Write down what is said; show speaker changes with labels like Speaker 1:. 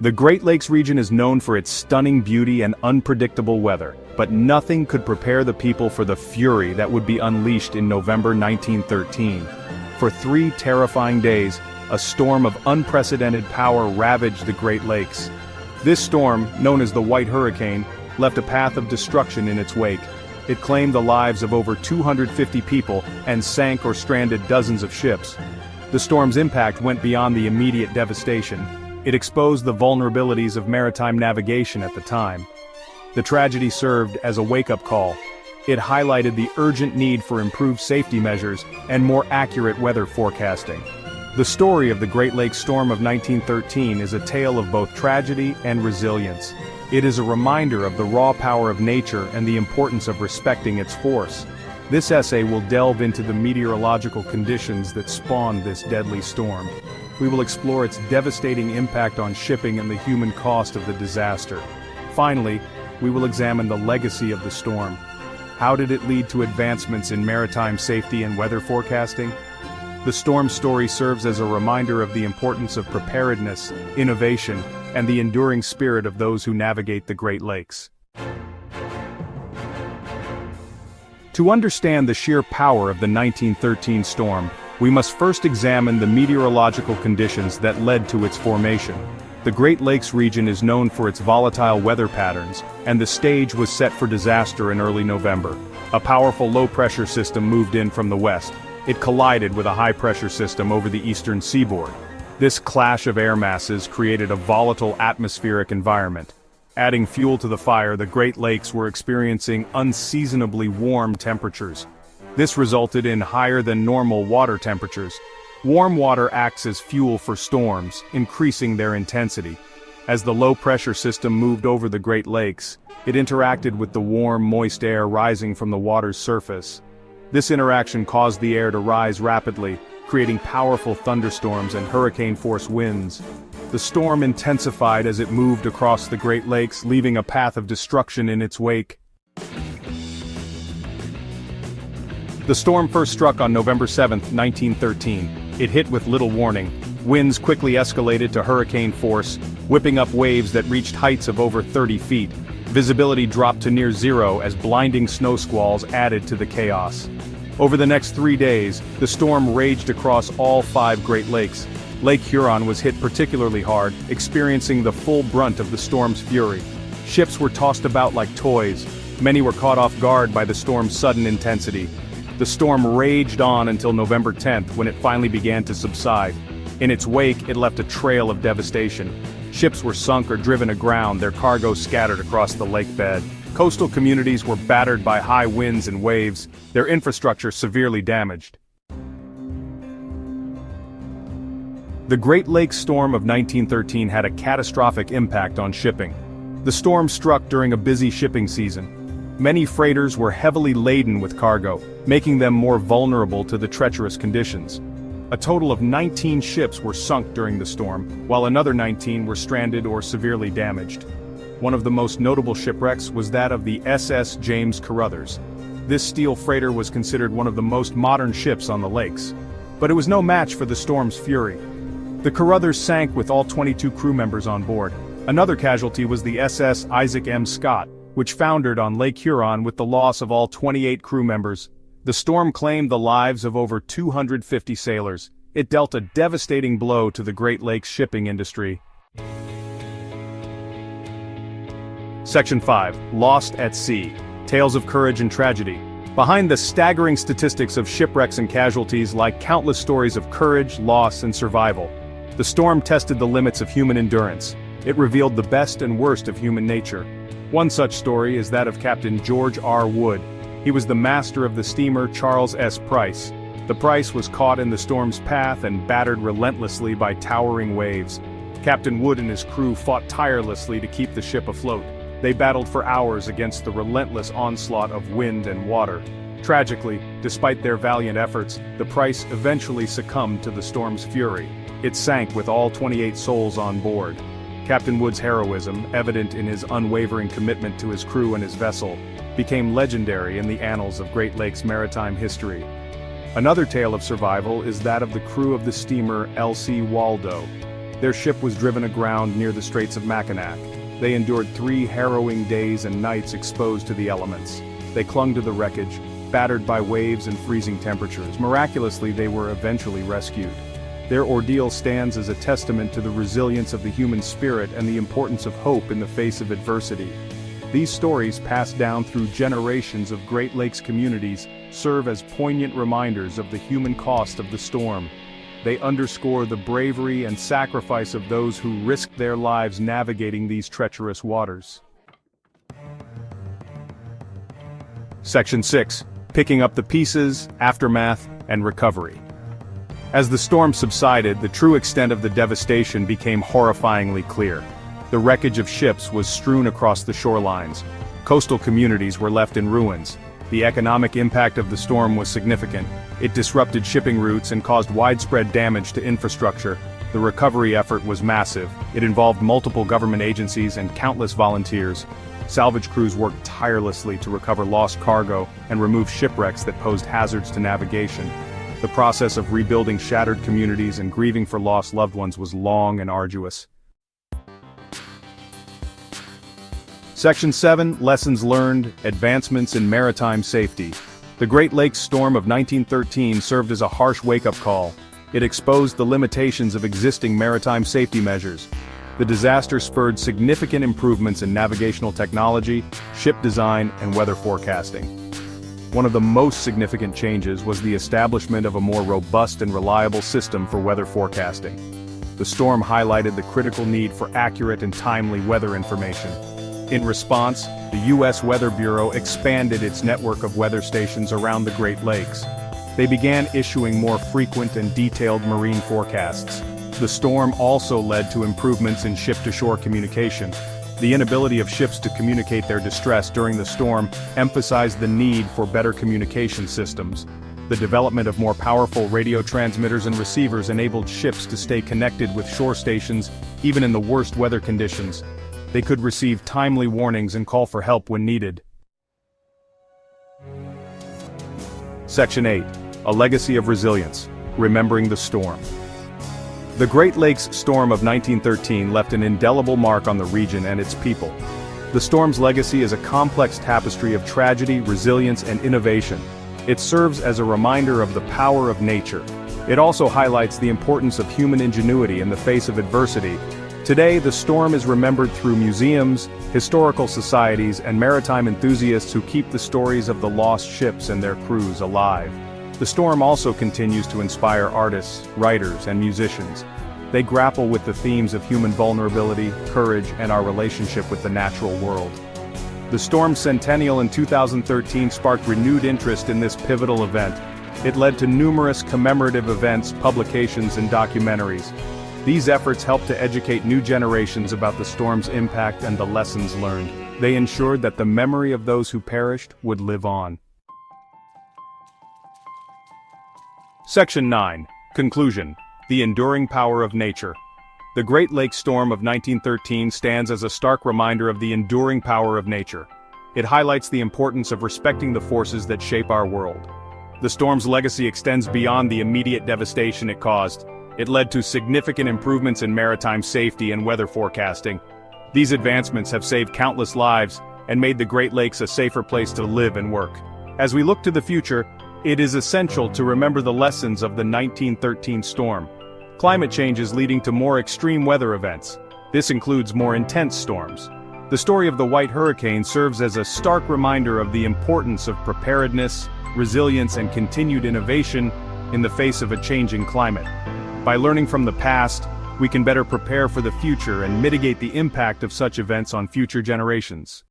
Speaker 1: The Great Lakes region is known for its stunning beauty and unpredictable weather, but nothing could prepare the people for the fury that would be unleashed in November 1913. For 3 terrifying days, a storm of unprecedented power ravaged the Great Lakes. This storm, known as the White Hurricane, left a path of destruction in its wake. It claimed the lives of over 250 people and sank or stranded dozens of ships. The storm's impact went beyond the immediate devastation. It exposed the vulnerabilities of maritime navigation at the time. The tragedy served as a wake-up call. It highlighted the urgent need for improved safety measures and more accurate weather forecasting. The story of the Great Lakes storm of 1913 is a tale of both tragedy and resilience. It is a reminder of the raw power of nature and the importance of respecting its force. This essay will delve into the meteorological conditions that spawned this deadly storm. We will explore its devastating impact on shipping and the human cost of the disaster. Finally, we will examine the legacy of the storm. How did it lead to advancements in maritime safety and weather forecasting? The storm story serves as a reminder of the importance of preparedness, innovation, and the enduring spirit of those who navigate the Great Lakes. To understand the sheer power of the 1913 storm, we must first examine the meteorological conditions that led to its formation. The Great Lakes region is known for its volatile weather patterns, and the stage was set for disaster in early November. A powerful low-pressure system moved in from the west. It collided with a high-pressure system over the eastern seaboard. This clash of air masses created a volatile atmospheric environment. Adding fuel to the fire, the Great Lakes were experiencing unseasonably warm temperatures. This resulted in higher than normal water temperatures. Warm water acts as fuel for storms, increasing their intensity. As the low-pressure system moved over the Great Lakes, it interacted with the warm, moist air rising from the water's surface. This interaction caused the air to rise rapidly, creating powerful thunderstorms and hurricane-force winds. The storm intensified as it moved across the Great Lakes, leaving a path of destruction in its wake. The storm first struck on November 7, 1913. It hit with little warning. Winds quickly escalated to hurricane force, whipping up waves that reached heights of over 30 feet. Visibility dropped to near zero as blinding snow squalls added to the chaos. Over the next 3 days, the storm raged across all 5 Great Lakes. Lake Huron was hit particularly hard, experiencing the full brunt of the storm's fury. Ships were tossed about like toys. Many were caught off guard by the storm's sudden intensity. The storm raged on until November 10th, when it finally began to subside. In its wake, it left a trail of devastation. Ships were sunk or driven aground, their cargo scattered across the lake bed. Coastal communities were battered by high winds and waves, their infrastructure severely damaged. The Great Lakes storm of 1913 had a catastrophic impact on shipping. The storm struck during a busy shipping season. Many freighters were heavily laden with cargo, making them more vulnerable to the treacherous conditions. A total of 19 ships were sunk during the storm, while another 19 were stranded or severely damaged. One of the most notable shipwrecks was that of the SS James Carruthers. This steel freighter was considered one of the most modern ships on the lakes. But it was no match for the storm's fury. The Carruthers sank with all 22 crew members on board. Another casualty was the SS Isaac M. Scott, which foundered on Lake Huron with the loss of all 28 crew members. The storm claimed the lives of over 250 sailors. It dealt a devastating blow to the Great Lakes shipping industry. Section 5. Lost at Sea. Tales of Courage and Tragedy. Behind the staggering statistics of shipwrecks and casualties lie countless stories of courage, loss, and survival. The storm tested the limits of human endurance. It revealed the best and worst of human nature. One such story is that of Captain George R. Wood. He was the master of the steamer Charles S. Price. The Price was caught in the storm's path and battered relentlessly by towering waves. Captain Wood and his crew fought tirelessly to keep the ship afloat. They battled for hours against the relentless onslaught of wind and water. Tragically, despite their valiant efforts, the Price eventually succumbed to the storm's fury. It sank with all 28 souls on board. Captain Wood's heroism, evident in his unwavering commitment to his crew and his vessel, became legendary in the annals of Great Lakes maritime history. Another tale of survival is that of the crew of the steamer L.C. Waldo. Their ship was driven aground near the Straits of Mackinac. They endured 3 harrowing days and nights exposed to the elements. They clung to the wreckage, battered by waves and freezing temperatures. Miraculously, they were eventually rescued. Their ordeal stands as a testament to the resilience of the human spirit and the importance of hope in the face of adversity. These stories, passed down through generations of Great Lakes communities, serve as poignant reminders of the human cost of the storm. They underscore the bravery and sacrifice of those who risked their lives navigating these treacherous waters. Section 6. Picking up the pieces, aftermath, and recovery. As the storm subsided, the true extent of the devastation became horrifyingly clear. The wreckage of ships was strewn across the shorelines. Coastal communities were left in ruins. The economic impact of the storm was significant. It disrupted shipping routes and caused widespread damage to infrastructure. The recovery effort was massive. It involved multiple government agencies and countless volunteers. Salvage crews worked tirelessly to recover lost cargo and remove shipwrecks that posed hazards to navigation. The process of rebuilding shattered communities and grieving for lost loved ones was long and arduous. Section 7. Lessons learned, advancements in maritime safety. The Great Lakes storm of 1913 served as a harsh wake-up call. It exposed the limitations of existing maritime safety measures. The disaster spurred significant improvements in navigational technology, ship design, and weather forecasting. One of the most significant changes was the establishment of a more robust and reliable system for weather forecasting. The storm highlighted the critical need for accurate and timely weather information. In response, the U.S. Weather Bureau expanded its network of weather stations around the Great Lakes. They began issuing more frequent and detailed marine forecasts. The storm also led to improvements in ship-to-shore communication. The inability of ships to communicate their distress during the storm emphasized the need for better communication systems. The development of more powerful radio transmitters and receivers enabled ships to stay connected with shore stations, even in the worst weather conditions. They could receive timely warnings and call for help when needed. Section 8. A legacy of resilience. Remembering the storm. The Great Lakes storm of 1913 left an indelible mark on the region and its people. The storm's legacy is a complex tapestry of tragedy, resilience, and innovation. It serves as a reminder of the power of nature. It also highlights the importance of human ingenuity in the face of adversity. Today, the storm is remembered through museums, historical societies, and maritime enthusiasts who keep the stories of the lost ships and their crews alive. The storm also continues to inspire artists, writers, and musicians. They grapple with the themes of human vulnerability, courage, and our relationship with the natural world. The storm's centennial in 2013 sparked renewed interest in this pivotal event. It led to numerous commemorative events, publications, and documentaries. These efforts helped to educate new generations about the storm's impact and the lessons learned. They ensured that the memory of those who perished would live on. Section 9. Conclusion. The enduring power of nature. The Great Lakes storm of 1913 stands as a stark reminder of the enduring power of nature. It highlights the importance of respecting the forces that shape our world. The storm's legacy extends beyond the immediate devastation it caused. It led to significant improvements in maritime safety and weather forecasting. These advancements have saved countless lives and made the Great Lakes a safer place to live and work. As we look to the future, it is essential to remember the lessons of the 1913 storm. Climate change is leading to more extreme weather events. This includes more intense storms. The story of the White Hurricane serves as a stark reminder of the importance of preparedness, resilience, and continued innovation in the face of a changing climate. By learning from the past, we can better prepare for the future and mitigate the impact of such events on future generations.